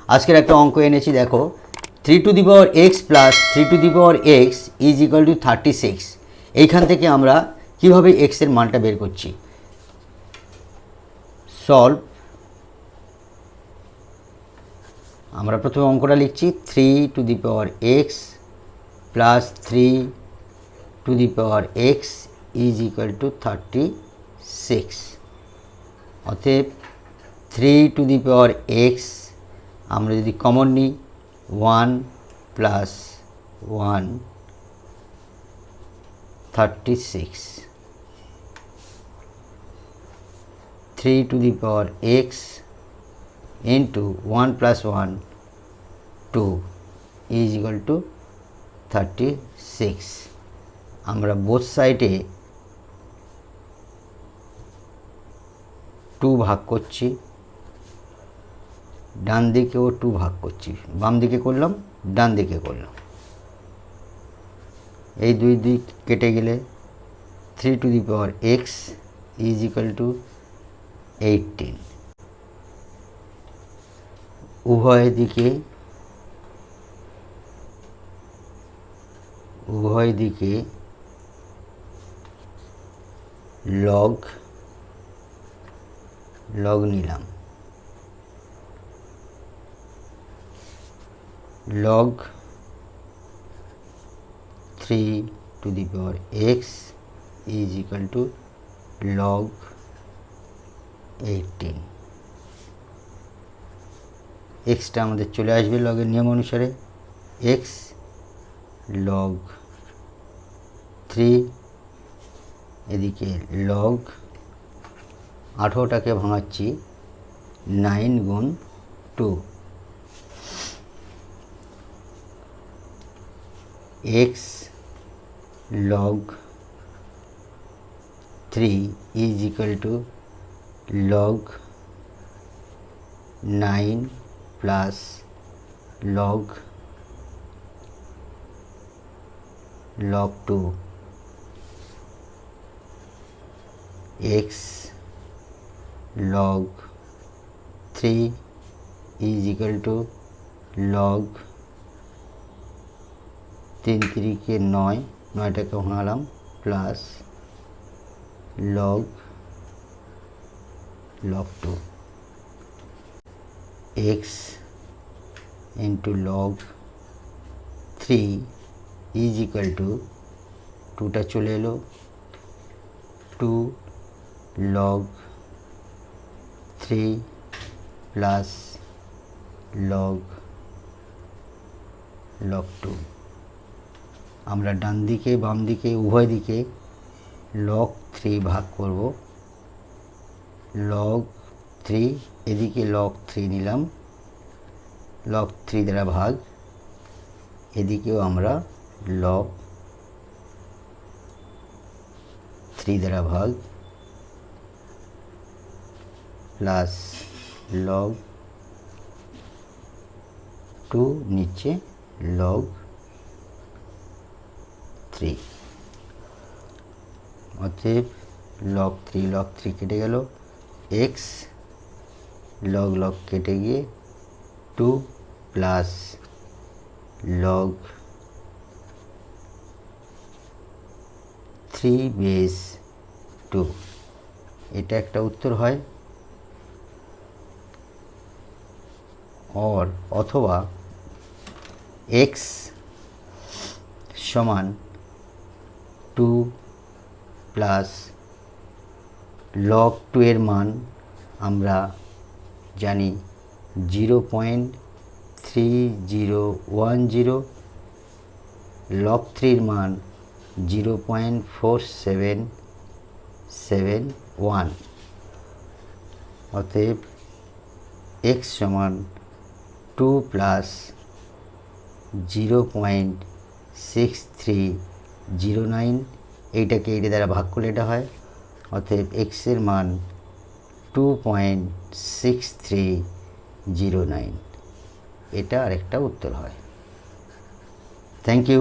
আজকের একটা অঙ্ক এনেছি, দেখো 3 to the power x plus 3 to the power x is equal to 36। এইখান থেকে আমরা কিভাবে এক্সের মানটা বের করছি। সলভ। আমরা প্রথমে অঙ্কটা লিখছি 3 to the power x plus 3 to the power x is equal to 36। অতএব 3 টু দি পাওয়ার এক্স আমরা যদি কমন নিই 1 plus 1 36, 3 to the power x into 1 plus 1 2 is equal to 36। আমরা বোথ সাইডে 2 ভাগ করছি, ডান দিকেও 2 ভাগ করছি, বাম দিকে করলাম ডান দিকে করলাম, এই দুই দিক কেটে গেলে 3 to the power x is equal to 18। উভয় দিকে লগ নিলাম, log 3 to the power x is equal to log 18। Extra আমাদের চলে আসবে লগের নিয়ম অনুসারে, x log 3, এদিকে log 18টাকে ভাঙাচ্ছি 9 গুণ 2, x log 3 is equal to log 9 plus log 2, x log 3 is equal to log 3 3 के 9, 9টাকে ভাঙালাম plus log 2, x into log 3 is equal to 2টা চলে এলো 2 log 3 plus log 2। আমরা ডান দিকে বাম দিকে উভয় দিকে log 3 ভাগ করব, log 3 এদিকে log 3 নিলাম, log 3 দ্বারা ভাগ, এদিকেও আমরা log 3 দ্বারা ভাগ প্লাস log 2 নিচে log 3। অতএব log 3 কেটে গেল, x log কেটে গিয়ে 2 প্লাস log 3 বেস 2, এটা একটা উত্তর হয়। অথবা x সমান 2 প্লাস log 2 এর মান আমরা জানি 0.3010, log 3 এর মান 0.4771। অতএব x সমান 2 প্লাস 0.6309, এইটাকে এইটা দ্বারা ভাগ করলে এটা হয়। অতএব x এর মান 2.6309, এটা আরেকটা উত্তর হয়। Thank you.